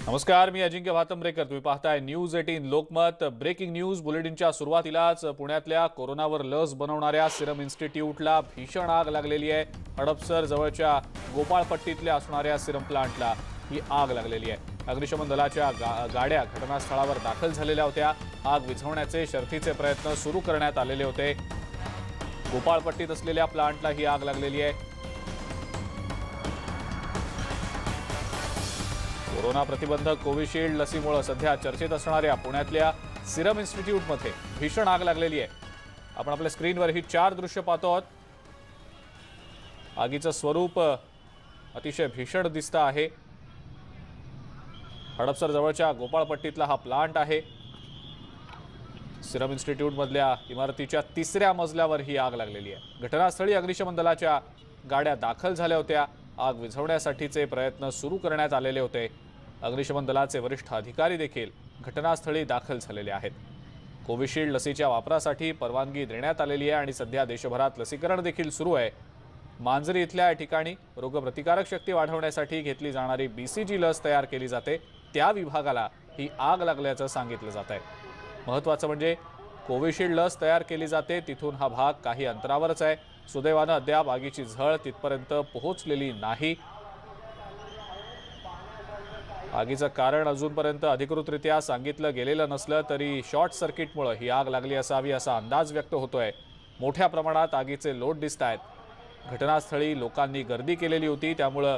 नमस्कार, मी अजिंक्य भातंब्रेकर. तुम्ही पाहताय न्यूज 18 लोकमत. ब्रेकिंग न्यूज बुलेटिनच्या सुरुवातीलाच पुण्यातल्या कोरोनावर लस बनवणाऱ्या सिरम इन्स्टिट्यूटला भीषण आग लागलेली आहे. हडपसर जवळच्या गोपाळपट्टीतल्या असणाऱ्या सिरम प्लांटला ही आग लागलेली आहे. अग्निशमन दलाच्या गाड्या घटनास्थळावर दाखल झालेल्या होत्या. आग विझवण्याचे शर्थीचे प्रयत्न सुरू करण्यात आलेले होते. गोपाळपट्टीत असलेल्या प्लांटला ही आग लागलेली आहे. कोरोना प्रतिबंधक कोविशिल्ड लसीमुळे सध्या चर्चेत असणाऱ्या पुण्यातल्या सिरम इन्स्टिट्यूटमध्ये भीषण आग लागलेली आहे. आपण आपल्या स्क्रीनवर ही 4 दृश्य पाहतो आहोत. आगीचं स्वरूप अतिशय भीषण दिसतं आहे. हडपसर जवळच्या गोपाळपट्टीतला हा प्लांट आहे. सिरम इन्स्टिट्यूटमधल्या इमारतीच्या 3ऱ्या मजल्यावर ही आग लागलेली आहे. घटनास्थळी अग्निशमन दलाच्या गाड्या दाखल झाल्या होत्या. आग विझवण्यासाठीचे प्रयत्न सुरू करण्यात आलेले होते. अग्निशमन दलाचे वरिष्ठ अधिकारी देखील घटनास्थळी दाखल झालेले आहेत. कोविशिल्ड लसीच्या वापरासाठी परवानगी देण्यात आलेली आहे आणि सध्या देशभरात लसीकरण देखील सुरू आहे. मांजरी इथल्या ठिकाणी रोगप्रतिकारक शक्ती वाढवण्यासाठी घेतली जाणारी BCG लस तयार केली जाते. त्या विभागाला ही आग लागल्याचं सांगितलं जात आहे. महत्त्वाचं म्हणजे कोविशिल्ड लस तयार केली जाते तिथून हा भाग काही अंतरावरच आहे. सुदैवानं अद्याप आगीची झळ तिथपर्यंत पोहोचलेली नाही. आगीचं कारण अजूनपर्यंत अधिकृतरित्या सांगितलं गेलेलं नसलं तरी शॉर्ट सर्किटमुळे ही आग लागली असावी असा अंदाज व्यक्त होतोय. मोठ्या प्रमाणात आगीचे लोट दिसत आहेत. घटनास्थळी लोकांनी गर्दी केलेली होती, त्यामुळे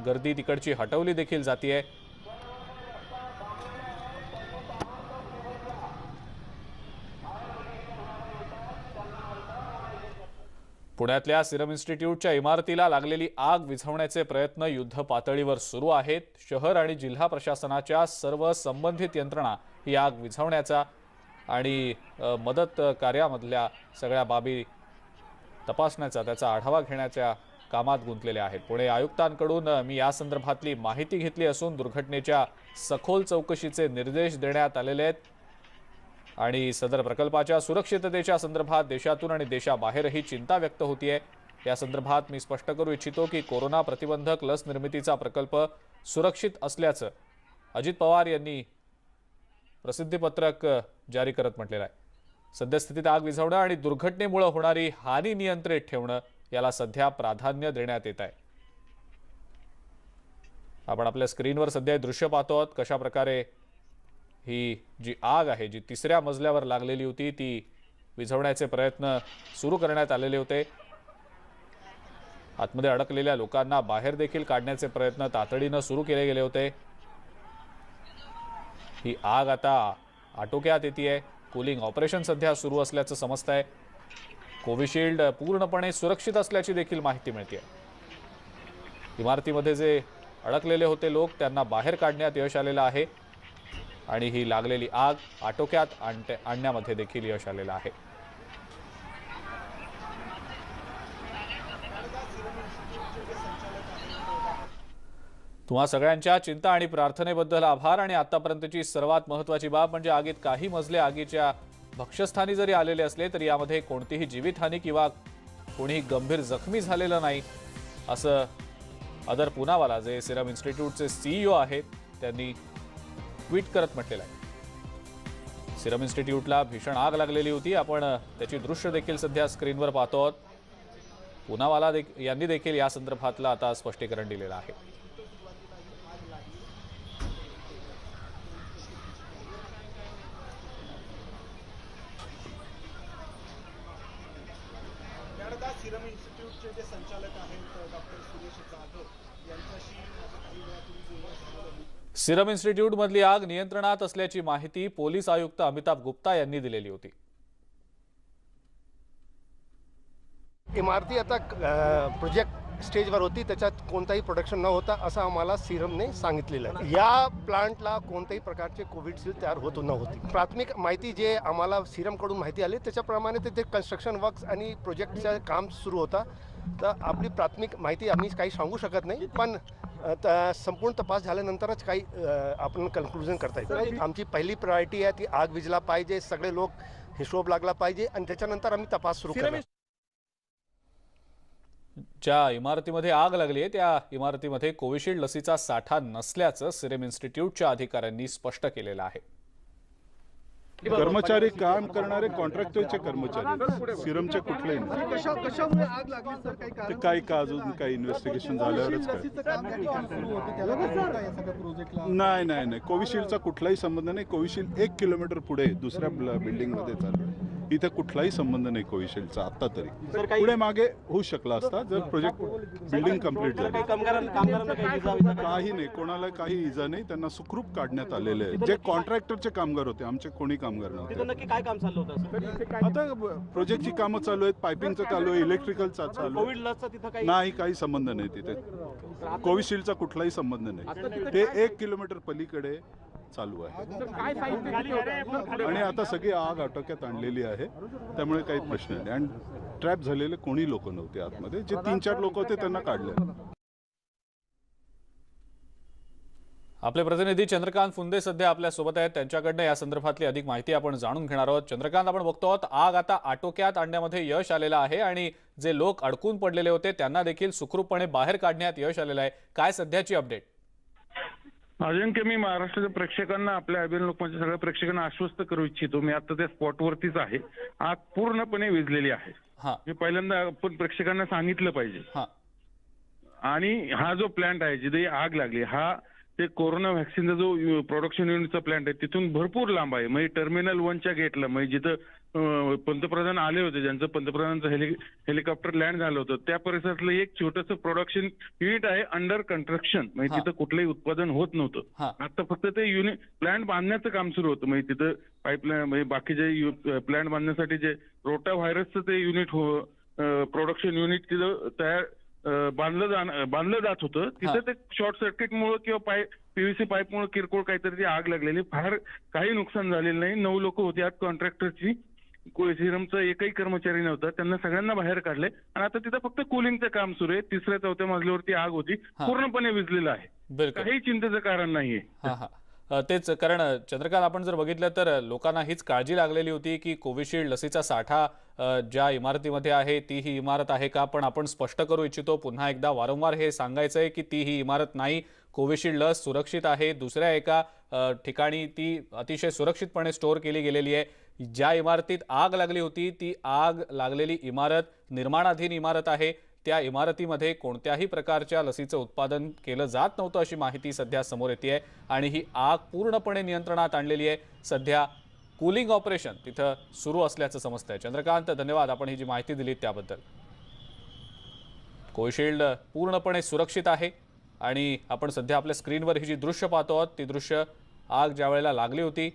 गर्दी तिकडची हटवली देखील जातीये. पुण्यातल्या सिरम इन्स्टिट्यूटच्या इमारतीला लागलेली आग विझवण्याचे प्रयत्न युद्ध पातळीवर सुरू आहेत. शहर आणि जिल्हा प्रशासनाच्या सर्व संबंधित यंत्रणा ही आग विझवण्याचा आणि मदत कार्यामधल्या सगळ्या बाबी तपासण्याचा, त्याचा आढावा घेण्याच्या कामात गुंतलेले आहेत. पुणे आयुक्तांकडून मी या संदर्भातली माहिती घेतली असून दुर्घटनेच्या सखोल चौकशीचे निर्देश देण्यात आलेले आहेत आणि सदर प्रकल्पाच्या सुरक्षिततेच्या संदर्भात देशातून आणि देशाबाहेरही चिंता व्यक्त होतीये. या संदर्भात मी स्पष्ट करू इच्छितो की कोरोना प्रतिबंधक लस निर्मितीचा प्रकल्प सुरक्षित असल्याचं अजित पवार यांनी प्रसिद्धीपत्रक जारी करत म्हटलेलं आहे. सद्यस्थितीत आग विझवणं आणि दुर्घटनेमुळे होणारी हानी नियंत्रित ठेवणं याला सध्या प्राधान्य देण्यात येत आहे. आपण आपल्या स्क्रीनवर सध्या दृश्य पाहतो आहोत कशा प्रकारे ही जी आग आहे जी 3ऱ्या मजल्यावर लागलेली होती ती विझवण्याचे प्रयत्न सुरू करण्यात आलेले होते. आतमध्ये अडकलेल्या लोकांना बाहेर देखील काढण्याचे प्रयत्न तातडीने सुरू केले गेले होते. ही आग आता आटोक्यात येतेय. कूलिंग ऑपरेशन सध्या सुरू असल्याचं समजतंय. कोविशिल्ड पूर्णपणे सुरक्षित असल्याची देखील माहिती मिळते. इमारतीमध्ये जे अडकलेले होते लोक त्यांना बाहेर काढण्यात यश आलेलं आहे आणि ही लागलेली आग आटोक्यात आणण्यामध्ये देखील यश आलेलं आहे. तुम्हा सगळ्यांच्या चिंता आणि प्रार्थनेबद्दल आभार. आणि आतापर्यंतची सर्वात महत्त्वाची बाब म्हणजे आगीत काही मजले आगीच्या भक्ष्यस्थानी जरी आलेले असले तरी यामध्ये कोणतीही जीवितहानी किंवा कोणीही गंभीर जखमी झालेलं नाही असं अदर पूनावाला जे सिरम इन्स्टिट्यूटचे CEO आहेत त्यांनी ट्वीट करत म्हटलेलं आहे. सिरम इन्स्टिट्यूटला भीषण आग लागलेली होती. आपण त्याची दृश्य देखील सध्या स्क्रीनवर पाहतो आहोत. पूनावाला यांनी देखील या संदर्भातलं आता स्पष्टीकरण दिलेलं आहे. सिरम इन्स्टिट्यूटचे जे संचालक आहेत डॉक्टर सुरेश जाधव यांच्याशी काही वेळापूर्वी बोलणं. सिरम इन्स्टिट्यूटमधली आग नियंत्रणात असल्याची माहिती पोलीस आयुक्त अमिताभ गुप्ता यांनी दिलेली होती. इमारती आता प्रोजेक्ट स्टेजवर होती, त्याच्यात कोणताही प्रोडक्शन न होता असं आम्हाला सिरमने सांगितलेलं आहे. या प्लांटला कोणत्याही प्रकारचे कोविडशील्ड तयार होत नव्हती. प्राथमिक माहिती जे आम्हाला सिरमकडून माहिती आली त्याच्याप्रमाणे तिथे कन्स्ट्रक्शन वर्क्स आणि प्रोजेक्टचं काम सुरू होता. तर आपली प्राथमिक माहिती आम्ही काही सांगू शकत नाही, पण संपूर्ण तपास झाल्यानंतरच काही आपण कन्क्लुजन करता येईल. आमची पहिली प्रायोरिटी आहे ती आग विझला पाहिजे, सगळे लोक हिशोब लागला पाहिजे आणि त्याच्यानंतर आम्ही तपास सुरू करणार. ज्या इमारतीमध्ये आग लागली आहे त्या इमारतीमध्ये कोविशिल्ड लसीचा साठा नसल्याचं सिरम इन्स्टिट्यूटच्या अधिकाऱ्यांनी स्पष्ट केलेलं आहे. कर्मचारी काम करणारे कॉन्ट्रॅक्टरचे कर्मचारी सिरमचे कुठलेही नाही. कशामुळे आग लागली सर? काही ते कारण काही का अजून काही इन्व्हेस्टिगेशन झाल्यावरच काय. लसीचं काम किती काम सुरू होतं त्याला काय बोलता या सगळ्या प्रोजेक्टला? नाही कोविशिल्डचा कुठलाही संबंध नाही. कोविशिल्ड 1 किलोमीटर पुढे दुसऱ्या बिल्डिंग मध्ये चालू आहे. इथे कुठलाही संबंध नाही कोविशिल्डचा आता तरी. पुढे मागे होऊ शकला असता जर प्रोजेक्ट बिल्डिंग कंप्लीट झाली. काही नाही, कोणाला काही इजा नाही. त्यांना सुखरूप काढण्यात आलेले आहे. जे कॉन्ट्रॅक्टरचे कामगार होते, आमचे कोणी कामगार नव्हते. नक्की काय काम चाललं होतं? आता प्रोजेक्टची कामं चालू आहेत, पायपिंगचं चालू आहे, इलेक्ट्रिकलचा चालू आहे. कोविड लसचा तिथं काही नाही, काही संबंध नाही तिथे. कोविशिल्डचा कुठलाही संबंध नाही. ते 1 किलोमीटर पलीकडे चालू आहे आणि आता सगळी आग आटोक्यात आणलेली आहे. त्यामुळे काही प्रश्न नाही आणि ट्रॅप झालेले कोणी लोक नव्हते आतमध्ये. जे 3-4 लोक होते त्यांना काढले. आपले प्रतिनिधी चंद्रकांत फुंदे सध्या आपल्या सोबत आहेत. त्यांच्याकडनं या संदर्भातली अधिक माहिती आपण जाणून घेणार आहोत. चंद्रकांत, आपण बघतो आहोत आग आता आटोक्यात आणण्यामध्ये यश आलेलं आहे आणि जे लोक अडकून पडलेले होते त्यांना देखील सुखरूपपणे बाहेर काढण्यात यश आलेलं आहे. काय सध्याची अपडेट? अजिंक्य, मी महाराष्ट्राच्या प्रेक्षकांना, आपल्या अभियान लोकमतच्या सगळ्या प्रेक्षकांना आश्वस्त करू इच्छितो. मी आता त्या स्पॉटवरतीच आहे. आग पूर्णपणे विझलेली आहे. हां हे पहिल्यांदा आपण प्रेक्षकांना सांगितलं पाहिजे. हां आणि हा जो प्लांट आहे जिथे आग लागली, हा ते कोरोना व्हॅक्सिनचा जो प्रोडक्शन युनिटचा प्लांट आहे तिथून भरपूर लांब आहे. म्हणजे टर्मिनल 1च्या गेटला, म्हणजे जिथं पंतप्रधान आले होते, ज्यांचं पंतप्रधानांचं हेलिकॉप्टर लँड झालं होतं, त्या परिसरातलं एक छोटंसं प्रोडक्शन युनिट आहे अंडर कन्स्ट्रक्शन. म्हणजे तिथं कुठलंही उत्पादन होत नव्हतं. आता फक्त ते युनिट प्लांट बांधण्याचं काम सुरू होतं. म्हणजे तिथं पाईपलाईन, म्हणजे बाकीचे प्लांट बांधण्यासाठी जे रोटा व्हायरसचं ते युनिट प्रोडक्शन युनिट तिथं तयार बांधलं जात होतं. तिथं ते शॉर्ट सर्किटमुळे किंवा पीव्हीसी पाईपमुळे किरकोळ काहीतरी आग लागलेली. फार काही नुकसान झालेलं नाही. 9 लोक होती आत कॉन्ट्रॅक्टरची. सिरमचा एकही कर्मचारी नव्हता. त्यांना सगळ्यांना बाहेर काढले आणि आता तिथं फक्त कूलिंगचं काम सुरू आहे. 3ऱ्या-4थ्या मजल्यावरती आग होती. पूर्णपणे विझलेलं आहे. बिलकुल. काही चिंतेचं कारण नाहीये. तेच कारण चंद्रकांत, आपण जर बघितलं तर लोकांना हीच काळजी लागलेली होती की कोविशिल्ड लसीचा साठा ज्या इमारतीमध्ये आहे ती ही इमारत आहे का. पण आपण स्पष्ट करू इच्छितो पुन्हा एकदा, वारंवार हे सांगायचं आहे की ती ही इमारत नाही. कोविशिल्ड लस सुरक्षित आहे. दुसऱ्या एका ठिकाणी ती अतिशय सुरक्षितपणे स्टोअर केली गेलेली आहे. ज्या इमारतीत आग लागली होती ती आग लागलेली इमारत निर्माणाधीन इमारत आहे. त्या इमारतीमध्ये कोणत्याही प्रकारच्या लसीचं उत्पादन केलं जात नव्हतं अशी माहिती सध्या समोर येते आहे आणि ही आग पूर्णपणे नियंत्रणात आणलेली आहे. सध्या कूलिंग ऑपरेशन तिथं सुरू असल्याचं समजतंय. चंद्रकांत, धन्यवाद आपण ही जी माहिती दिली त्याबद्दल. कोविशिल्ड पूर्णपणे सुरक्षित आहे आणि आपण सध्या आपल्या स्क्रीनवर ही जी दृश्य पाहतो आहोत ती दृश्य आग ज्या वेळेला लागली होती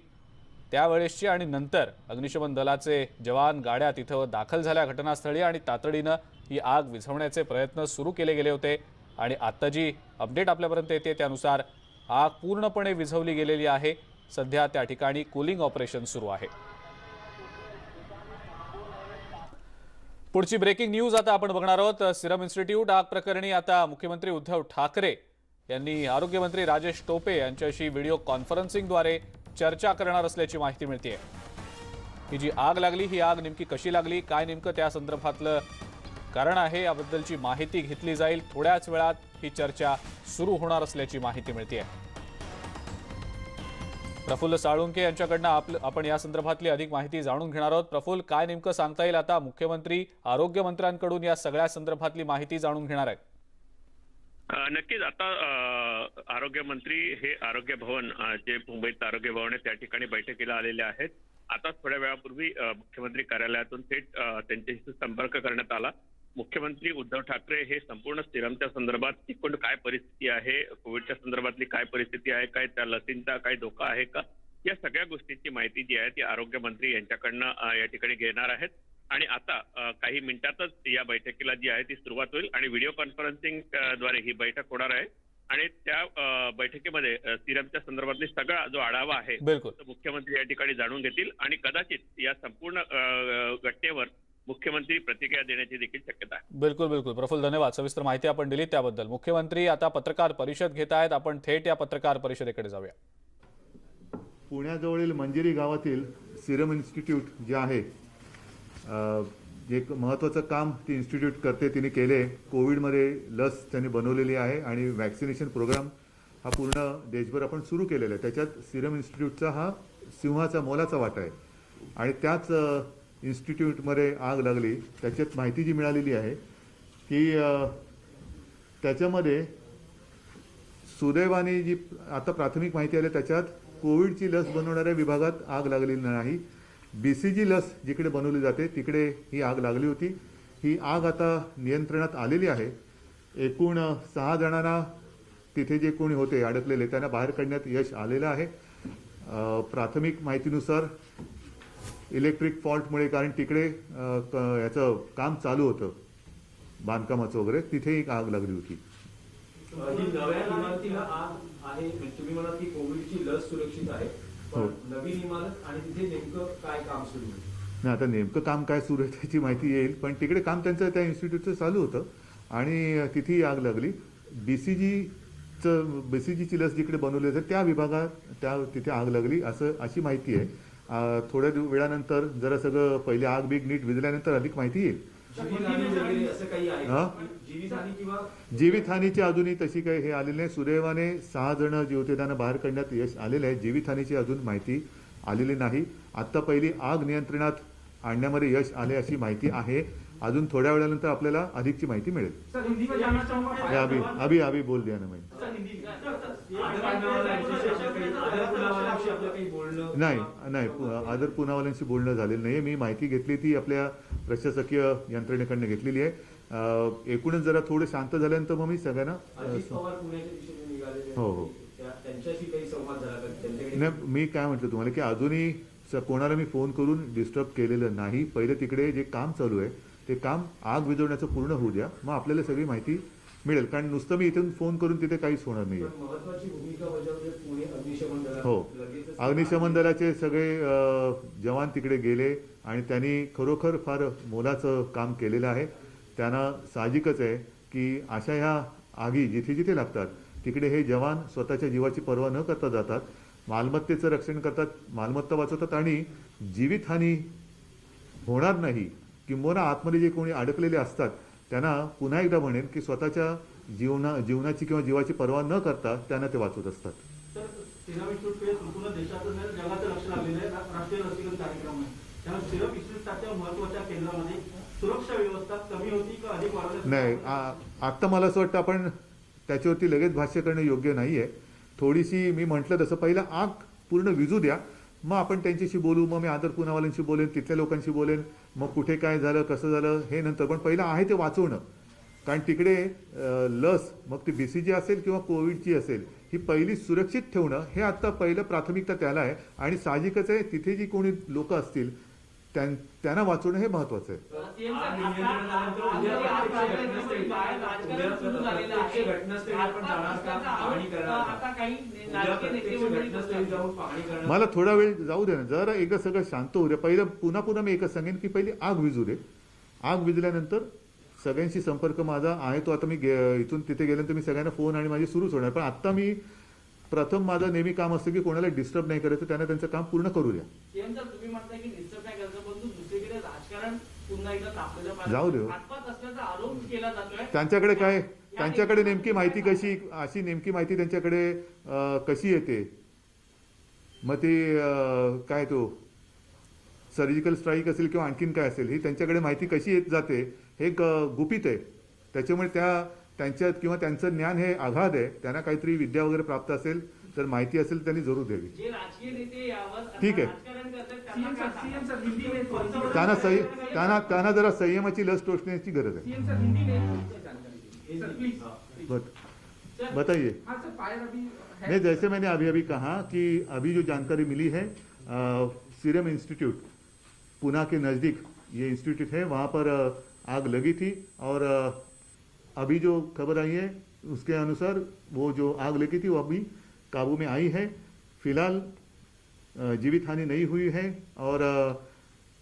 त्यावेळेसची आणि नंतर अग्निशमन दलाचे जवान गाड्या तिथं दाखल झाल्या घटनास्थळी आणि तातडीनं ही आग विझवण्याचे प्रयत्न सुरू केले गेले होते. आणि आता जी अपडेट आपल्यापर्यंत येते त्यानुसार आग पूर्णपणे विझवली गेलेली आहे. सध्या त्या ठिकाणी कूलिंग ऑपरेशन सुरू आहे. पुढची ब्रेकिंग न्यूज आता आपण बघणार आहोत. सिरम इन्स्टिट्यूट आग प्रकरणी आता मुख्यमंत्री उद्धव ठाकरे यांनी आरोग्यमंत्री राजेश टोपे यांच्याशी व्हिडिओ कॉन्फरन्सिंगद्वारे चर्चा करणार असल्याची माहिती मिळते. ही जी आग लागली ही आग नेमकी कशी लागली, काय नेमकं त्या संदर्भातलं कारण आहे याबद्दलची माहिती घेतली जाईल. थोड्याच वेळात ही चर्चा सुरू होणार असल्याची माहिती मिळते. प्रफुल्ल साळुंके यांच्याकडनं आपण या संदर्भातली अधिक माहिती जाणून घेणार आहोत. प्रफुल्ल, काय नेमकं सांगता येईल आता? मुख्यमंत्री आरोग्यमंत्र्यांकडून या सगळ्या संदर्भातली माहिती जाणून घेणार आहेत. नक्कीच. आता आरोग्यमंत्री हे आरोग्य भवन, जे मुंबईत आरोग्य भवन आहे त्या ठिकाणी बैठकीला आलेले आहेत. आता थोड्या वेळापूर्वी मुख्यमंत्री कार्यालयातून थेट त्यांच्याशी संपर्क करण्यात आला. मुख्यमंत्री उद्धव ठाकरे हे संपूर्ण सिरमच्या संदर्भात एकूण काय परिस्थिती आहे, कोविडच्या संदर्भातली काय परिस्थिती आहे, काय त्या लसींचा काय धोका आहे का, या सगळ्या गोष्टींची माहिती जी आहे ती आरोग्यमंत्री यांच्याकडनं या ठिकाणी घेणार आहेत. आणि आता काही मिनिटातच या बैठकीला जी आहे ती सुरुवात होईल आणि व्हिडिओ कॉन्फरन्सिंग द्वारे ही बैठक होणार आहे. आणि त्या बैठकीमध्ये सिरमच्या संदर्भातली सगळा जो आढावा आहे तो मुख्यमंत्री या ठिकाणी जाणून घेतील आणि कदाचित या संपूर्ण घटनेवर मुख्यमंत्री प्रतिक्रिया देण्याची देखील शक्यता आहे. बिलकुल प्रफुल्ल, धन्यवाद. सविस्तर माहिती आपण दिली त्याबद्दल. मुख्यमंत्री आता पत्रकार परिषद घेत आहेत. आपण थेट या पत्रकार परिषदेकडे जाऊया. पुण्याजवळील मंजिरी गावातील सिरम इन्स्टिट्यूट जे आहे जे एक महत्त्वाचं काम ती इन्स्टिट्यूट करते तिने केले. कोविडमध्ये लस त्यांनी बनवलेली आहे आणि वॅक्सिनेशन प्रोग्राम हा पूर्ण देशभर आपण सुरू केलेला आहे. त्याच्यात सिरम इन्स्टिट्यूटचा हा सिंहाचा मोलाचा वाटा आहे. आणि त्याच इन्स्टिट्यूटमध्ये आग लागली. त्याच्यात माहिती जी मिळालेली आहे की त्याच्यामध्ये सुदैवाने जी आता प्राथमिक माहिती आली त्याच्यात कोविडची लस बनवणाऱ्या विभागात आग लागलेली नाही. BCG लस जिकडे बनवली जाते तिकडे ही आग लागली होती. ही आग आता नियंत्रणात आलेली आहे. एकूण 6 जणांना तिथे जे कोणी होते अडकलेले त्यांना बाहेर काढण्यात यश आलेलं आहे. प्राथमिक माहितीनुसार इलेक्ट्रिक फॉल्टमुळे, कारण तिकडे याचं काम चालू होतं बांधकामाचं वगैरे, तिथे एक आग लागली होती. जी नव्या इमारतीला आग आहे, तुम्ही म्हणाल की कोविडची लस सुरक्षित आहे, पण नवीन इमारत आणि तिथे नेमकं काय काम सुरू आहे? नाही, आता नेमकं काम काय सुरू आहे त्याची माहिती येईल, पण तिकडे काम त्यांचं त्या इन्स्टिट्यूटचं चालू होतं आणि तिथे आग लागली. BCGची लस जिकडे बनवली जाते त्या विभागात तिथे आग लागली अशी माहिती आहे. थोड्या वेळानंतर जरा सगळं पहिले आग बीग नीट विझल्यानंतर अधिक माहिती येईल. जीवितहानीची अजूनही तशी काही हे आलेली नाही. सुदैवाने 6 जण जे होते त्यांना बाहेर काढण्यात यश आलेलं आहे. जीवितहानीची अजून माहिती आलेली नाही. आत्ता पहिली आग नियंत्रणात आणण्यामध्ये यश आले अशी माहिती आहे. अजून थोड्या वेळानंतर आपल्याला अधिकची माहिती मिळेल. अभी बोल दिया ना मैं. नाही आदर पुनावाल्यांशी बोलणं झालेलं नाही. मी माहिती घेतली ती आपल्या प्रशासकीय यंत्रणेकडनं घेतलेली आहे. एकूणच जरा थोडं शांत झाल्यानंतर मग मी सगळ्यांना हो नाही, मी काय म्हटलं तुम्हाला की अजूनही कोणाला मी फोन करून डिस्टर्ब केलेलं नाही. पहिले तिकडे जे काम चालू आहे ते काम आग विझवण्याचं पूर्ण होऊ द्या, मग आपल्याला सगळी माहिती मिळेल. कारण नुसतं मी इथून फोन करून तिथे काहीच होणार नाही. हो, अग्निशमन दलाचे सगळे जवान तिकडे गेले आणि त्यांनी खरोखर फार मोलाचं काम केलेलं आहे. त्यांना साहजिकच आहे की अशा ह्या आगी जिथे जिथे लागतात तिकडे हे जवान स्वतःच्या जीवाची पर्वा न करता जातात, मालमत्तेचं रक्षण करतात, मालमत्ता वाचवतात आणि जीवितहानी होणार नाही. किंबहुना आतमध्ये जे कोणी अडकलेले असतात त्यांना पुन्हा एकदा म्हणेन की स्वतःच्या जीवनाची किंवा जीवाची पर्वा न करता त्यांना ते वाचवत असतात. सिरम इन्स्टिट्यूटकडे संपूर्ण देशातून जगाचं लक्ष लागलेलं आहे. राष्ट्रीय लसीकरण कार्यक्रम आहे. त्यामुळे सिरम इन्स्टिट्यूटसारख्या महत्त्वाच्या केंद्रामध्ये सुरक्षा व्यवस्था कमी होती का अधिक वाढवली? नाही, आत्ता मला असं वाटतं आपण त्याच्यावरती लगेच भाष्य करणं योग्य नाही आहे. थोडीशी मी म्हटलं तसं पहिलं आग पूर्ण विझू द्या, मग आपण त्यांच्याशी बोलू. मग मी आदर पुनावाल्यांशी बोलेन, तिथल्या लोकांशी बोलेन, मग कुठे काय झालं कसं झालं हे नंतर. पण पहिलं आहे ते वाचवणं. कारण तिकडे लस मग ती BCG असेल किंवा कोविडची असेल ही पहिली सुरक्षित ठेवणं हे आत्ता पहिलं प्राथमिकता त्याला आहे. आणि साहजिकच आहे तिथे जी कोणी लोक असतील त्यांना वाचवणं हे महत्वाचं आहे. मला थोडा वेळ जाऊ दे ना, जरा एकदा सगळं शांत होऊ दे. पहिलं पुन्हा मी एकच सांगेन की पहिली आग विझू दे. आग विझल्यानंतर सगळ्यांशी संपर्क माझा आहे तो. आता मी इथून तिथे गेल्यानंतर मी सगळ्यांना फोन आणि माझी सुरूच होणार. पण आत्ता मी प्रथम माझं नेहमी काम असतं की कोणाला डिस्टर्ब नाही करायचं, त्यांना त्यांचं काम पूर्ण करू द्या. तुम्ही म्हणताय की डिस्टर्ब नाही करायचं, परंतु दुसरीकडे राजकारण पुन्हा एकदा तापलेलं जाऊ दे. असल्याचा आरोप केला जातोय. त्यांच्याकडे काय, त्यांच्याकडे नेमकी माहिती कशी, अशी नेमकी माहिती त्यांच्याकडे कशी येते? मग ते काय तो सर्जिकल स्ट्राईक असेल किंवा आणखीन काय असेल ही त्यांच्याकडे माहिती कशी येत जाते हे गुपित आहे. त्याच्यामुळे त्यांच्यात किंवा त्यांचं ज्ञान हे आघाद आहे. त्यांना काहीतरी विद्या वगैरे प्राप्त असेल तर माहिती असेल त्यांनी जरूर द्यावी. ठीक आहे, त्यांना जरा संयमाची लस टोचण्याची गरज आहे. बताइए. नहीं, जैसे मैंने अभी कहा कि अभी जो जानकारी मिली है सीरम इंस्टीट्यूट पुणे के नज़दीक ये इंस्टीट्यूट है, वहाँ पर आग लगी थी और अभी जो खबर आई है उसके अनुसार वो जो आग लगी थी वो अभी काबू में आई है. फिलहाल जीवित हानि नहीं हुई है और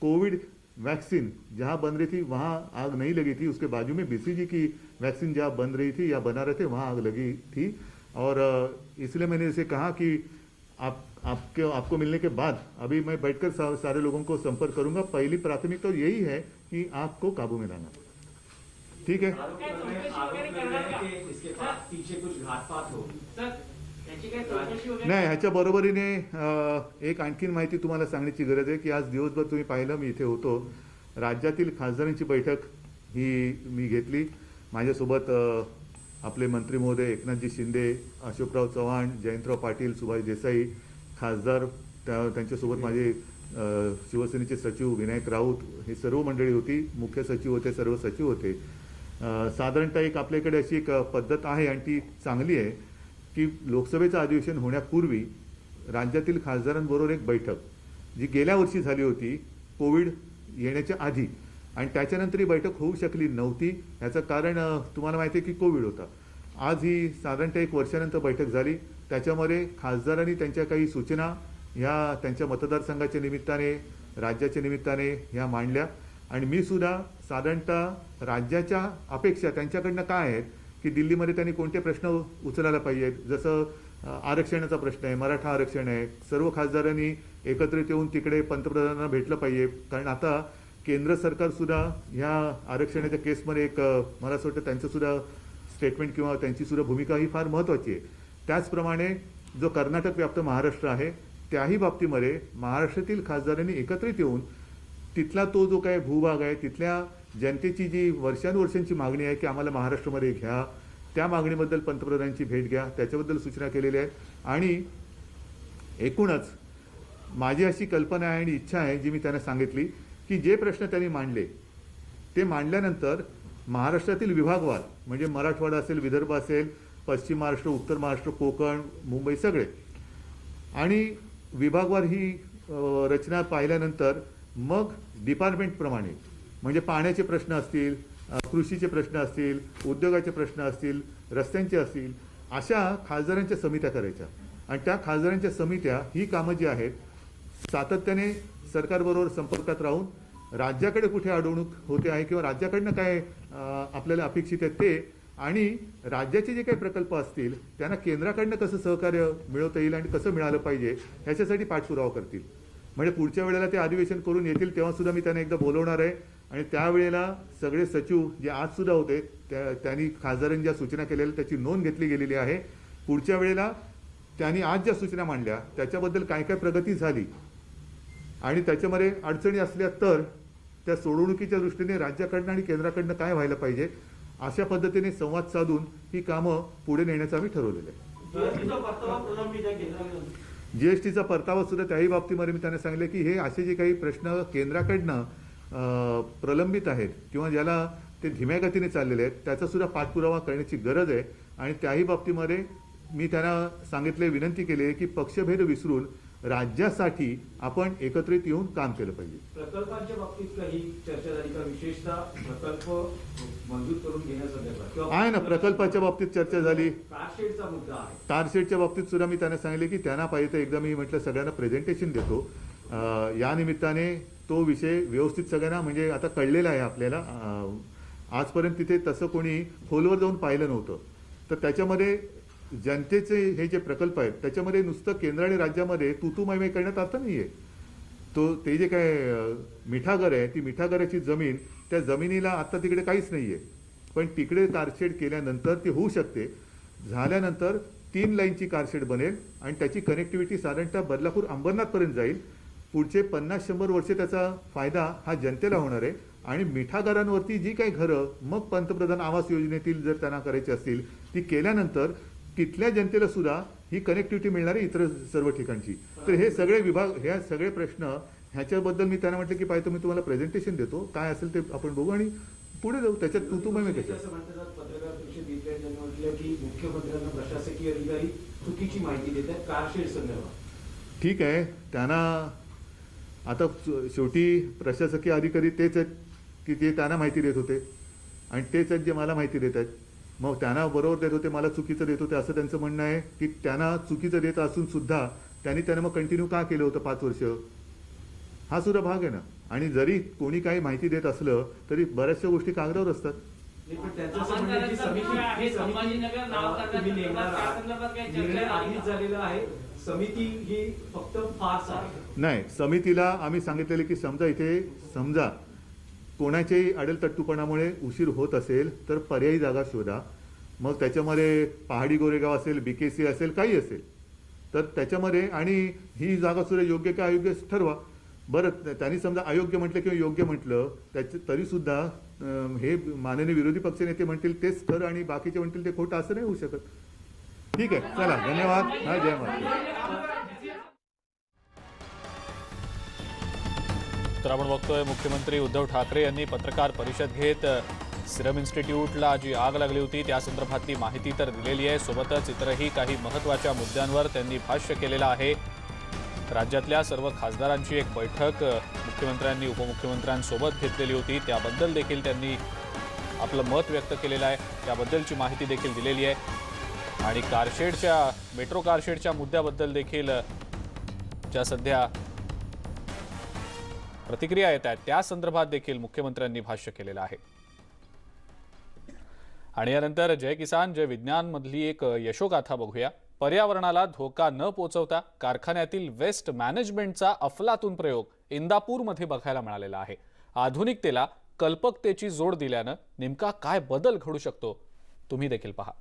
कोविड वैक्सीन जहाँ बन रही थी वहाँ आग नहीं लगी थी. उसके बाजू में BCG की वैक्सीन जहाँ बन रही थी या बना रहे थे वहाँ आग लगी थी. और इसलिए मैंने इसे कहा कि आपको मिलने के बाद अभी मैं बैठकर सारे लोगों को संपर्क करूंगा। पहली प्राथमिकता तो यही है कि आग को काबू में लाना। ठीक है। नाही, ह्याच्या बरोबरीने एक आणखीन माहिती तुम्हाला सांगण्याची गरज आहे की आज दिवसभर तुम्ही पाहिलं मी इथे होतो, राज्यातील खासदारांची बैठक ही मी घेतली। माझ्यासोबत आपले मंत्री महोदय एकनाथजी शिंदे, अशोकराव चव्हाण, जयंतराव पाटील, सुभाष देसाई, खासदार, त्यांच्यासोबत माझे शिवसेनेचे सचिव विनायक राऊत, हे सर्व मंडळी होती, मुख्य सचिव होते, सर्व सचिव होते। साधारणतः एक आपल्याकडे अशी एक पद्धत आहे आणि ती चांगली आहे की लोकसभेचं अधिवेशन होण्यापूर्वी राज्यातील खासदारांबरोबर एक बैठक जी गेल्या वर्षी झाली होती कोविड येण्याच्या आधी, आणि त्याच्यानंतर ही बैठक होऊ शकली नव्हती। याचं कारण तुम्हाला माहिती आहे की कोविड होता। आज ही साधारणतः एक वर्षानंतर बैठक झाली। त्याच्यामध्ये खासदारांनी त्यांच्या काही सूचना ह्या त्यांच्या मतदारसंघाच्या निमित्ताने, राज्याच्या निमित्ताने ह्या मांडल्या, आणि मी सुद्धा साधारणतः राज्याच्या अपेक्षा त्यांच्याकडनं काय आहेत की दिल्लीमध्ये त्यांनी कोणते प्रश्न उचलायला पाहिजेत, जसं आरक्षणाचा प्रश्न आहे, मराठा आरक्षण आहे, सर्व खासदारांनी एकत्रित येऊन तिकडे पंतप्रधानांना भेटलं पाहिजे, कारण आता केंद्र सरकार सुद्धा ह्या आरक्षणाच्या केसमध्ये एक मला असं वाटतं त्यांचं सुद्धा स्टेटमेंट किंवा त्यांची सुद्धा भूमिका ही फार महत्त्वाची आहे। त्याचप्रमाणे जो कर्नाटक व्याप्त महाराष्ट्र आहे त्याही बाबतीमध्ये महाराष्ट्रातील खासदारांनी एकत्रित येऊन तिथला तो जो काय भूभाग आहे, तिथल्या जनतेची जी वर्षानुवर्षांची मागणी आहे की आम्हाला महाराष्ट्रामध्ये घ्या, त्या मागणीबद्दल पंतप्रधानांची भेट घ्या, त्याच्याबद्दल सूचना केलेल्या आहेत। आणि एकूणच माझी अशी कल्पना आहे आणि इच्छा आहे जी मी त्यांना सांगितली की जे प्रश्न त्यांनी मांडले ते मांडल्यानंतर महाराष्ट्रातील विभागवार, म्हणजे मराठवाडा असेल, विदर्भ असेल, पश्चिम महाराष्ट्र, उत्तर महाराष्ट्र, कोकण, मुंबई सगळे, आणि विभागवार ही रचना पाहिल्यानंतर मग डिपार्टमेंटप्रमाणे, म्हणजे पाण्याचे प्रश्न असतील, कृषीचे प्रश्न असतील, उद्योगाचे प्रश्न असतील, रस्त्यांचे असतील, अशा खासदारांच्या समित्या करायच्या, आणि त्या खासदारांच्या समित्या ही कामं जी आहेत सातत्याने सरकारबरोबर संपर्कात राहून राज्याकडे कुठे अडवणूक होते आहे किंवा राज्याकडनं काय आपल्याला अपेक्षित आहे ते, आणि राज्याचे जे काही प्रकल्प असतील त्यांना केंद्राकडनं कसं सहकार्य मिळवता येईल आणि कसं मिळालं पाहिजे ह्याच्यासाठी पाठपुरावा करतील। म्हणजे पुढच्या वेळेला ते अधिवेशन करून येतील तेव्हा सुद्धा मी त्यांना एकदा बोलवणार आहे, आणि त्यावेळेला सगळे सचिव जे आज सुद्धा होते त्यांनी खासदारांनी ज्या सूचना केलेल्या त्याची नोंद घेतली गेलेली आहे। पुढच्या वेळेला त्यांनी आज ज्या सूचना मांडल्या त्याच्याबद्दल काय काय प्रगती झाली आणि त्याच्यामध्ये अडचणी असल्या तर त्या सोडवणुकीच्या दृष्टीने राज्याकडनं आणि केंद्राकडनं काय व्हायला पाहिजे अशा पद्धतीने संवाद साधून ही कामं पुढे नेण्याचं आम्ही ठरवलेलं आहे। जीएसटीचा परतावा सुद्धा त्याही बाबतीमध्ये मी त्यांना सांगितलं की हे असे जे काही प्रश्न केंद्राकडनं प्रलंबित आहेत किंवा ज्याला ते धीम्या गतीने चाललेले आहेत त्याचा सुद्धा पाठपुरावा करण्याची गरज आहे, आणि त्याही बाबतीमध्ये मी त्यांना सांगितले, विनंती केली आहे की पक्षभेद विसरून राज्यासाठी आपण एकत्रित येऊन काम केलं पाहिजे। प्रकल्पांच्या बाबतीत काही चर्चा झाली का, विशेषतः प्रकल्प मंजूर करून घेण्यासंदर्भात आहे ना? प्रकल्पाच्या बाबतीत चर्चा झाली, कारशेडचा मुद्दा आहे, कारशेडच्या बाबतीत सुद्धा मी त्यांना सांगितले की त्यांना पाहिजे तर एकदा मी म्हटलं सगळ्यांना प्रेझेंटेशन देतो, या निमित्ताने तो विषय व्यवस्थित सगळ्यांना म्हणजे आता कळलेला आहे आपल्याला। आजपर्यंत तिथे तसं कोणी खोलवर जाऊन पाहिलं नव्हतं, तर त्याच्यामध्ये जनतेचे हे जे प्रकल्प आहेत त्याच्यामध्ये नुसतं केंद्र आणि राज्यामध्ये तूतूमैमे करण्यात अर्थ नाही आहे। ते जे काय मिठागर आहे ती मिठागराची जमीन, त्या जमिनीला आत्ता तिकडे काहीच नाही आहे, पण तिकडे कारशेड केल्यानंतर ती होऊ शकते। झाल्यानंतर 3 लाईनची कारशेड बनेल आणि त्याची कनेक्टिव्हिटी साधारणतः बदलापूर अंबरनाथपर्यंत जाईल। पुढचे 50-100 वर्ष त्याचा फायदा हा जनतेला होणार आहे, आणि मिठागरांवरती जी काही घरं मग पंतप्रधान आवास योजनेतील जर त्यांना करायची असतील ती केल्यानंतर तिथल्या जनतेला सुद्धा ही कनेक्टिव्हिटी मिळणार आहे इतर सर्व ठिकाणची। तर हे सगळे विभाग, हे सगळे प्रश्न ह्याच्याबद्दल मी त्यांना म्हटलं की पाहिजे मी तुम्हाला प्रेझेंटेशन देतो, काय असेल ते आपण बघू आणि पुढे जाऊ, त्याच्यात तूतूमैमे कशा। पत्रकार परिषदेत त्यांनी म्हटलं की मुख्यमंत्र्यांना प्रशासकीय अधिकारी चुकीची माहिती देतात कारशेड संदर्भात। ठीक आहे, त्यांना आता शेवटी प्रशासकीय अधिकारी तेच आहेत की ते त्यांना माहिती देत होते आणि तेच आहेत जे मला माहिती देत आहेत। मग त्यांना बरोबर देत होते, मला चुकीचं देत होते असं त्यांचं म्हणणं आहे की त्यांना चुकीचं देत असून सुद्धा त्यांना मग कंटिन्यू का केलं होतं 5 वर्ष, हा सुद्धा भाग आहे ना। आणि जरी कोणी काही माहिती देत असलं तरी बऱ्याचशा गोष्टी कागदावर असतात। समिती ही फक्त फार्स आहे. नाही, समितीला आम्ही सांगितलेले की समजा कोणाच्याही अडलतट्टूपणामुळे उशीर होत असेल तर पर्यायी जागा शोधा. मग त्याच्यामध्ये पहाडी गोरेगाव असेल, BKC असेल, काही असेल तर त्याच्यामध्ये, आणि ही जागा सुद्धा योग्य का अयोग्य ठरवा. बरं, त्यांनी समजा अयोग्य म्हटलं किंवा योग्य म्हटलं तरीसुद्धा हे माननीय विरोधी पक्षनेते म्हणतील तेच खरं आणि बाकीचे म्हणतील ते खोटं, असं नाही होऊ शकत. ठीक आहे, चला, धन्यवाद. हा, जय महाराष्ट्र. तर आपण बघतोय मुख्यमंत्री उद्धव ठाकरे यांनी पत्रकार परिषद घेत सिरम इन्स्टिट्यूटला जी आग लागली होती त्या संदर्भातली माहिती तर दिलेली आहे. सोबतच इतरही काही महत्त्वाच्या मुद्द्यांवर त्यांनी भाष्य केलेलं आहे. राज्यातल्या सर्व खासदारांची एक बैठक मुख्यमंत्र्यांनी उपमुख्यमंत्र्यांसोबत घेतलेली होती. त्याबद्दल देखील त्यांनी आपलं मत व्यक्त केलेलं आहे. त्याबद्दलची माहिती देखील दिलेली आहे. आणि मेट्रो कारशेडच्या मुद्द्याबद्दल देखील ज्या सध्या प्रतिक्रिया येत आहेत त्या संदर्भात देखील मुख्यमंत्र्यांनी भाष्य केलेलं आहे. आणि यानंतर जय किसान जय विज्ञान मधली एक यशोगाथा बघूया. पर्यावरणाला धोका न पोचवता कारखान्यातील वेस्ट मॅनेजमेंटचा अफलातून प्रयोग इंदापूरमध्ये बघायला मिळालेला आहे. आधुनिकतेला कल्पकतेची जोड दिल्यानं नेमका काय बदल घडू शकतो तुम्ही देखील पहा.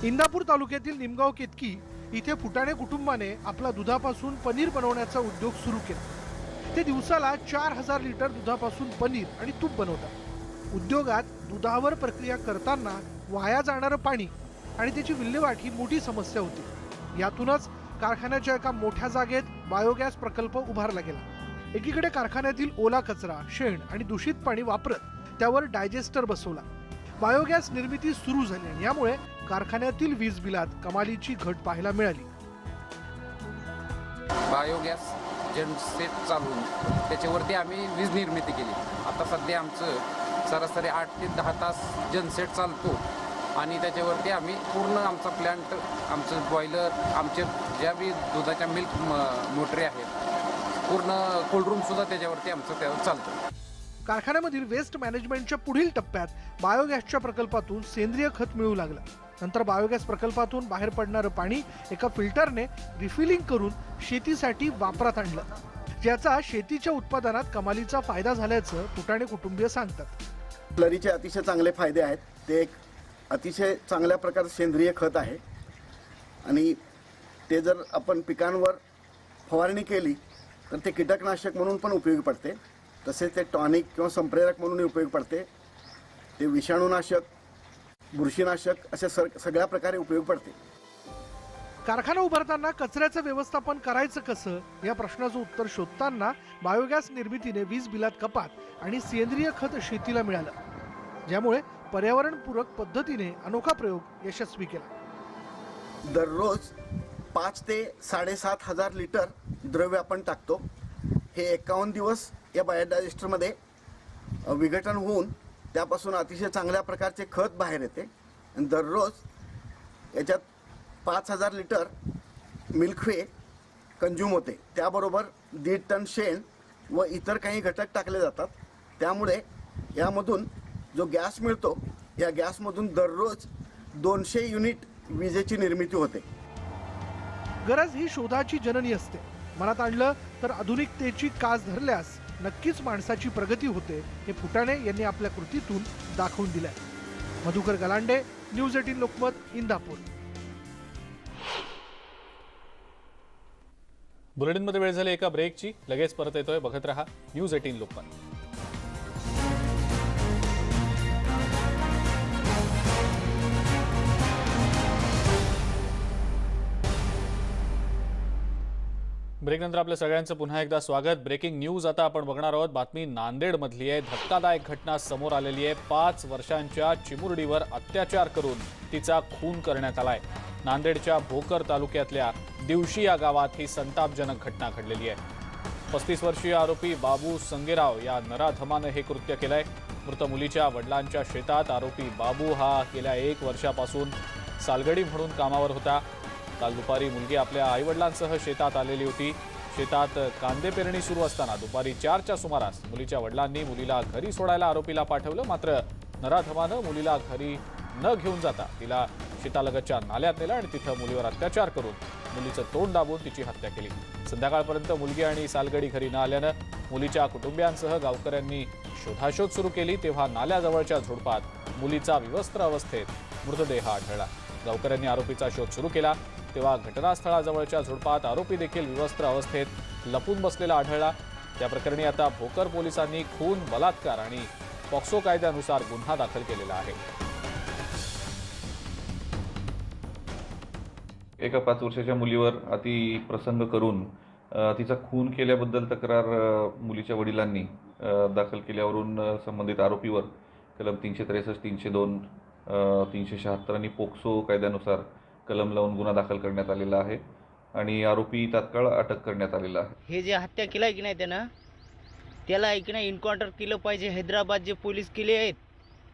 इंदापूर तालुक्यातील निमगाव केतकी इथे फुटाणे कुटुंबाने आपला दुधापासून पनीर बनवण्याचा उद्योग सुरू केला. ते दिवसाला 4000 लिटर दुधापासून पनीर आणि तूप बनवतात. उद्योगात दुधावर प्रक्रिया करताना वाया जाणारं पाणी आणि त्याची विल्हेवाट ही मोठी समस्या होती. यातूनच कारखान्याच्या एका मोठ्या जागेत बायोगॅस प्रकल्प उभारला गेला. एकीकडे कारखान्यातील ओला कचरा, शेण आणि दूषित पाणी वापरत त्यावर डायजेस्टर बसवला. बायोगॅस निर्मिती सुरू झाली आणि यामुळे कारखान्यातील वीज बिलात कमालीची घट पाहायला मिळाली. बायोगॅस जनसेट चालवून त्याच्यावरती आम्ही वीज निर्मिती केली. आता सध्या आमचं सरासरी 8 ते 10 तास जनसेट चालतो आणि त्याच्यावरती आम्ही पूर्ण आमचा प्लॅन्ट, आमचं बॉयलर, आमचे ज्या बी दुधाच्या मिल्क मोटरी आहेत, पूर्ण कोल्ड्रूमसुद्धा त्याच्यावरती आमचं त्यावर चालतं. कारखान्यामधील वेस्ट मॅनेजमेंटच्या पुढील टप्प्यात बायोगॅसच्या प्रकल्पातून सेंद्रिय खत मिळू लागलं. नंतर बायोगॅस प्रकल्पातून बाहेर पडणारं पाणी एका फिल्टरने रिफिलिंग करून शेतीसाठी वापरात आणलं, ज्याचा शेतीच्या उत्पादनात कमालीचा फायदा झाल्याचं फुटाणे कुटुंबीय सांगतात. स्लरीचे अतिशय चांगले फायदे आहेत. ते एक अतिशय चांगल्या प्रकारचं सेंद्रिय खत आहे आणि ते जर आपण पिकांवर फवारणी केली तर ते कीटकनाशक म्हणून पण उपयोगी पडते. तसेच ते टॉनिक किंवा संप्रेरक म्हणून उपयोगी पडते. ते विषाणूनाशक, बुरशीनाशक अशा सगळ्या प्रकारे उपयोग पडते. कारखाना उभारताना कचऱ्याचं व्यवस्थापन करायचं कसं या प्रश्नाचं उत्तर शोधताना बायोगॅस निर्मितीने वीज बिलात कपात आणि सेंद्रिय खत शेतीला मिळालं, ज्यामुळे पर्यावरणपूरक पद्धतीने अनोखा प्रयोग यशस्वी केला. दररोज 5 ते 7,500 लिटर द्रव्य आपण टाकतो. हे 51 दिवस या बायोडायजेस्टरमध्ये विघटन होऊन त्यापासून अतिशय चांगल्या प्रकारचे खत बाहेर येते आणि दररोज याच्यात 5000 लिटर मिल्कवे कंझ्युम होते. त्याबरोबर 1.5 टन शेण व इतर काही घटक टाकले जातात. त्यामुळे यामधून जो गॅस मिळतो, या गॅसमधून दररोज 200 युनिट विजेची निर्मिती होते. गरज ही शोधाची जननी असते. मनात आणलं तर आधुनिकतेची कास धरल्यास नक्कीच माणसाची प्रगती होते, हे फुटाणे यांनी आपल्या कृतीतून दाखवून दिलंय. मधुकर गलांडे, न्यूज 18 लोकमत, इंदापूर. बुलेटिनमध्ये वेळ झाली एका ब्रेकची. लगेच परत येतोय. बघत रहा न्यूज 18 लोकमत. ब्रेकनंतर आपल्या सगळ्यांचं पुन्हा एकदा स्वागत. ब्रेकिंग न्यूज आता आपण बघणार आहोत. बातमी नांदेडमधली आहे. धक्कादायक घटना समोर आलेली आहे. 5 वर्षांच्या चिमुरडीवर अत्याचार करून तिचा खून करण्यात आलाय. नांदेडच्या भोकर तालुक्यातल्या दिवशी या गावात ही संतापजनक घटना घडलेली आहे. 35 वर्षीय आरोपी बाबू संगेराव या नराधमानं हे कृत्य केलंय. मृत मुलीच्या वडिलांच्या शेतात आरोपी बाबू हा गेल्या 1 वर्षापासून सालगडी म्हणून कामावर होता. काल दुपारी मुलगी आपल्या आईवडिलांसह शेतात आलेली होती. शेतात कांदे पेरणी सुरू असताना दुपारी 4च्या सुमारास मुलीच्या वडिलांनी मुलीला घरी सोडायला आरोपीला पाठवलं. मात्र नराधमानं मुलीला घरी न घेऊन जाता तिला शेतालगतच्या नाल्यात नेलं आणि तिथं मुलीवर अत्याचार करून मुलीचं तोंड दाबून तिची हत्या केली. संध्याकाळपर्यंत मुलगी आणि सालगडी घरी न आल्यानं मुलीच्या कुटुंबियांसह गावकऱ्यांनी शोधाशोध सुरू केली. तेव्हा नाल्याजवळच्या झुडपात मुलीचा विवस्त्र अवस्थेत मृतदेह आढळला. गावकऱ्यांनी आरोपीचा शोध सुरू केला तेव्हा घटनास्थळाजवळच्या झुडपात आरोपी देखील विवस्त्र अवस्थेत लपून बसलेला आढळला. त्या प्रकरणी आता भोकर पोलिसांनी खून, बलात्कार आणि पॉक्सो कायद्यानुसार गुन्हा दाखल केलेला आहे. एका 5 वर्षाच्या मुलीवर अतिप्रसंग करून तिचा खून केल्याबद्दल तक्रार मुलीच्या वडिलांनी दाखल केल्यावरून संबंधित आरोपीवर कलम 363, 302, 376 आणि पोक्सो कायद्यानुसार कलम लावून गुन्हा दाखल करण्यात आलेला आहे आणि आरोपी तात्काळ अटक करण्यात आलेला आहे. हे जे हत्या केला की नाही त्यानं, त्याला आहे की नाही एन्काउंटर केलं पाहिजे. हैदराबाद जे पोलीस केले आहेत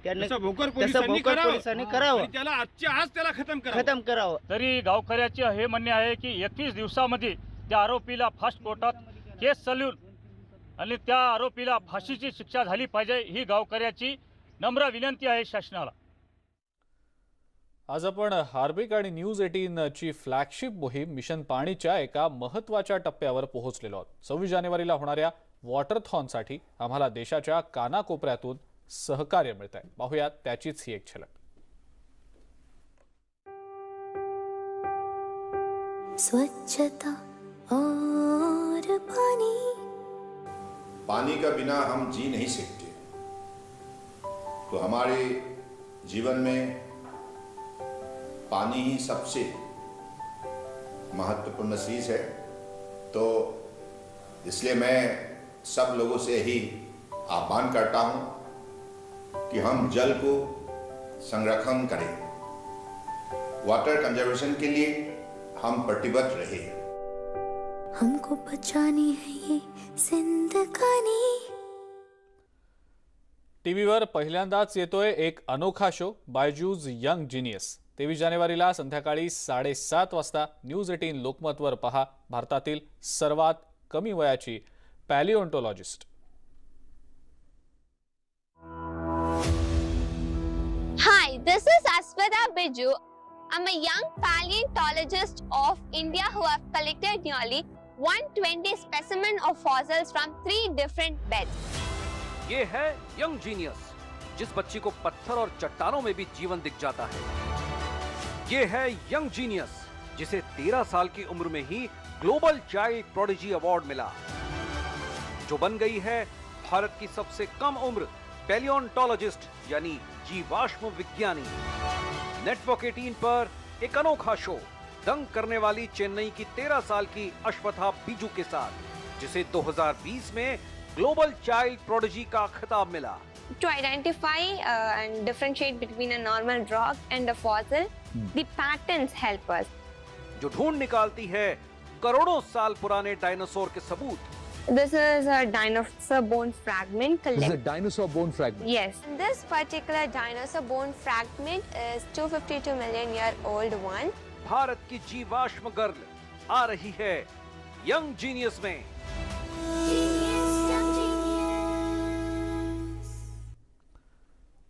त्यांना भोकर पोलिसांनी करावं, त्याला आजच्या आज त्याला खतम करावं. तरी गावकऱ्याचे हे म्हणणे आहे की 31 दिवसामध्ये त्या आरोपीला फास्ट कोर्टात केस चालवून आणि त्या आरोपीला फाशीची शिक्षा झाली पाहिजे, ही गावकऱ्याची नम्र विनंती आहे शासनाला. आज आपण हार्बिक आणि न्यूज 18ची फ्लॅगशिप मोहीम मिशन पाणीच्या एका महत्त्वाच्या टप्प्यावर पोहोचलेलो आहोत. 26 जानेवारीला होणाऱ्या वॉटरथॉनसाठी आम्हाला देशाच्या कानाकोपऱ्यातून सहकार्य मिळत आहे. पाहूयात त्याचीच ही एक झलक. स्वच्छता और पानी का बिना हम जी नहीं सकते. तो हमारे जीवन में पानी ही सबसे महत्वपूर्ण चीज है. तो इसलिए मैं सब लोगों से ही आह्वान करता हूं कि हम जल को संरक्षण करें. वाटर कंजर्वेशन के लिए हम प्रतिबद्ध रहे. हमको बचानी है ये जिंदगानी. टीव्हीवर पहिल्यांदाच येतोय एक अनोखा शो, बायजूज यंग जिनियस. 23 जानेवारीला संध्याकाळी 7:30 वाजता न्यूज 18 लोकमतवर पहा भारतातील सर्वात कमी वयाची पॅलिओन्टॉलॉजिस्ट. Hi, this is Aswada Biju. I'm a young paleontologist of India who have collected nearly 120 specimens of fossils from 3 different beds. ये है यंग जीनियस, जिस बच्ची को पत्थर और चट्टानों में भी जीवन दिख जाता है. ये है यंग जीनियस, जिसे 13 साल की उम्र में ही ग्लोबल चाइल्ड प्रोडिजी अवार्ड मिला, जो बन गई है भारत की सबसे कम उम्र पैलियोन्टोलॉजिस्ट यानी जीवाश्म विज्ञानी. नेटवर्क 18 पर एक अनोखा शो, दंग करने वाली चेन्नई की 13 साल की अश्वथा बीजू के साथ, जिसे 2020 में ग्लोबल चाइल्ड प्रोडिजी का खिताब मिला. To identify and differentiate between a normal rock and a fossil, the patterns help us. जो ढूंढ निकालती है करोड़ों साल पुराने डायनासोर के सबूत. This is a dinosaur bone fragment collected. This is a dinosaur bone fragment. Yes. This particular dinosaur bone fragment is 252 million year old one. Bharat की जीवाश्म गर्ल आ रही है यंग जीनियस में.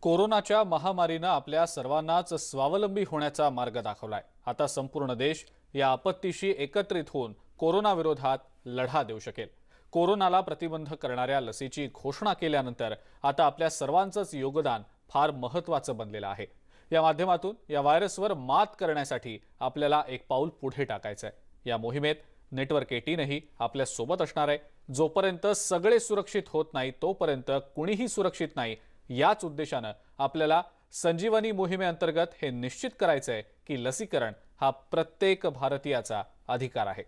कोरोनाच्या महामारीनं आपल्या सर्वांनाच स्वावलंबी होण्याचा मार्ग दाखवलाय. आता संपूर्ण देश या आपत्तीशी एकत्रित होऊन कोरोनाविरोधात लढा देऊ शकेल. कोरोनाला प्रतिबंध करणाऱ्या लसीची घोषणा केल्यानंतर आता आपल्या सर्वांचंच योगदान फार महत्त्वाचं बनलेलं आहे. या माध्यमातून या व्हायरसवर मात करण्यासाठी आपल्याला एक पाऊल पुढे टाकायचं आहे. या मोहिमेत नेटवर्क 18ही आपल्या सोबत असणार आहे. जोपर्यंत सगळे सुरक्षित होत नाही तोपर्यंत कुणीही सुरक्षित नाही. याच उद्देशानं आपल्याला संजीवनी मोहिमेअंतर्गत हे निश्चित करायचं आहे की लसीकरण हा प्रत्येक भारतीयाचा अधिकार आहे.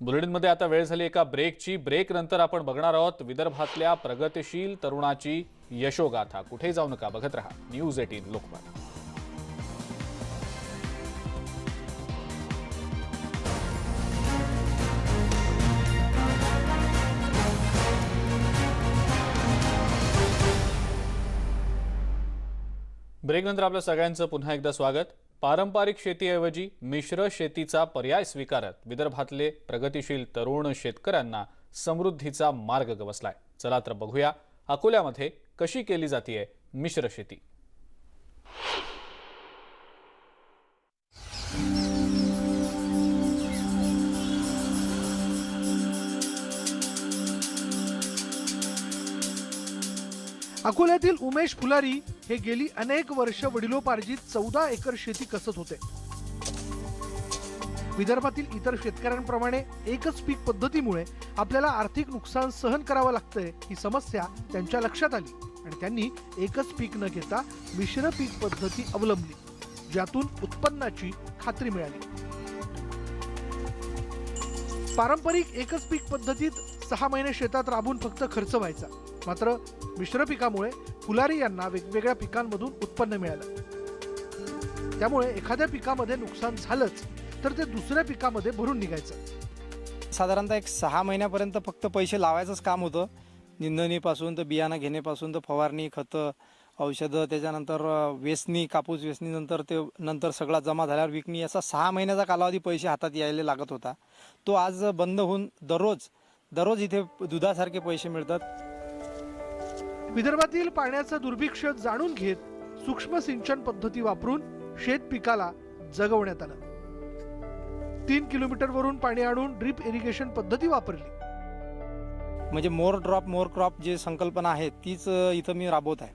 बुलेटिनमध्ये आता वेळ झाली एका ब्रेकची. ब्रेक नंतर आपण बघणार आहोत विदर्भातल्या प्रगतिशील तरुणाची यशोगाथा. कुठे जाऊ नका, बघत रहा न्यूज 18 लोकमत. ब्रेकनंतर आपलं सगळ्यांचं पुन्हा एकदा स्वागत। पारंपरिक शेतीऐवजी मिश्र शेतीचा पर्याय स्वीकारत विदर्भातले प्रगतिशील तरुण शेतकऱ्यांना समृद्धीचा मार्ग गवसलाय। चला तर बघूया अकोल्यामध्ये कशी केली जातीये मिश्र शेती। अकोल्यातील उमेश फुलारी हे गेली अनेक वर्ष वडिलोपार्जित 14 एकर शेती कसत होते। विदर्भातील इतर शेतकऱ्यांप्रमाणे एकच पीक पद्धतीमुळे आपल्याला आर्थिक नुकसान सहन करावं लागतंय ही समस्या त्यांच्या लक्षात आली आणि त्यांनी एकच पीक न घेता मिश्र पीक पद्धती अवलंबली, ज्यातून उत्पन्नाची खात्री मिळाली। पारंपरिक एकच पीक पद्धतीत 6 महिने शेतात राबून फक्त खर्च व्हायचा, मात्र मिश्र पिकामुळे फुलारी यांना वेगवेगळ्या पिकांमधून उत्पन्न मिळालं। त्यामुळे एखाद्या पिकामध्ये नुकसान झालंच तर ते दुसऱ्या पिकामध्ये भरून निघायचं। साधारणतः एक 6 महिन्यापर्यंत फक्त पैसे लावायचंच काम होतं। निंदणीपासून तर बियाणं घेण्यापासून तर फवारणी, खतं, औषधं, त्याच्यानंतर वेचणी, कापूस वेचणीनंतर ते नंतर सगळा जमा झाल्यावर विकणी, असा 6 महिन्याचा कालावधी पैसे हातात यायला लागत होता। तो आज बंद होऊन दररोज इथे दुधासारखे पैसे मिळतात। विदर्भातील पाण्याचं दुर्भिक्ष जाणून घेत सूक्ष्म सिंचन पद्धती वापरून शेत पिकाला जगवण्यात आलं। 3 किलोमीटरवरून पाणी आणून ड्रिप इरिगेशन पद्धती वापरली। म्हणजे मोर ड्रॉप मोर क्रॉप जे संकल्पना आहे तीच इथं मी राबवत आहे।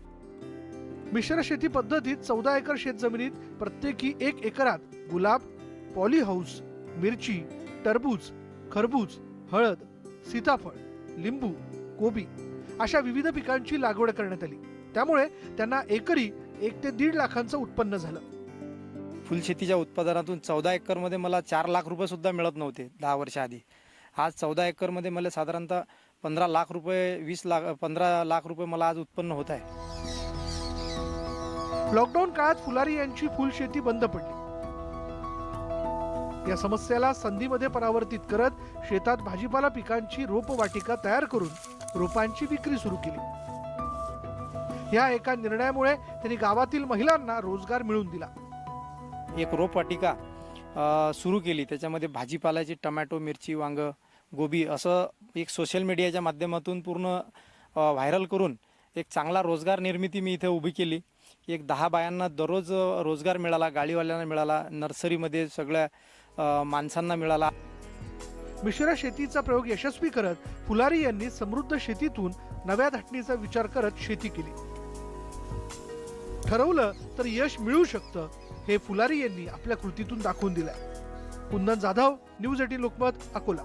मिश्र शेती पद्धतीत 14 एकर शेतजमिनीत प्रत्येकी 1 एकरात गुलाब, पॉली हाऊस, मिरची, टरबूज, खरबूज, हळद, सीताफळ, लिंबू, कोबी अशा विविध पिकांची लागवड करण्यात आली। त्यामुळे त्यांना एकरी 1 ते 1.5 लाखांचं उत्पन्न झालं। फुलशेतीच्या उत्पादनातून 14 एकरमध्ये मला 4 लाख रुपये सुद्धा मिळत नव्हते 10 वर्ष आधी। आज 14 एकरमध्ये मला साधारणतः 15 लाख रुपये 15 लाख रुपये मला आज उत्पन्न होत आहे। लॉकडाऊन काळात फुलारी यांची फुलशेती बंद पडली। या समस्येला संधीमध्ये परावर्तित करत शेतात भाजीपाला पिकांची रोपवाटिका तयार करून रोपांची विक्री सुरू केली। या एका निर्णयामुळे त्यांनी गावातील महिलांना रोजगार मिळवून दिला। एक रोपवाटिका सुरू केली, त्याच्यामध्ये भाजीपाल्याची टमॅटो, मिरची, वांग, गोबी असं एक सोशल मीडियाच्या माध्यमातून पूर्ण व्हायरल करून एक चांगला रोजगार निर्मिती मी इथे उभी केली। एक 10 बायांना दररोज रोजगार मिळाला, गाडीवाल्यांना मिळाला, नर्सरीमध्ये सगळ्या माणसांना मिळाला। मिश्र शेतीचा प्रयोग यशस्वी करत फुलारी यांनी समृद्ध शेतीतून नव्या धाटणीचा विचार करत शेती केली। ठरवलं तर यश मिळू शकतं हे फुलारी यांनी आपल्या कृतीतून दाखवून दिलंय। कुंदन जाधव, न्यूज 18 लोकमत, अकोला।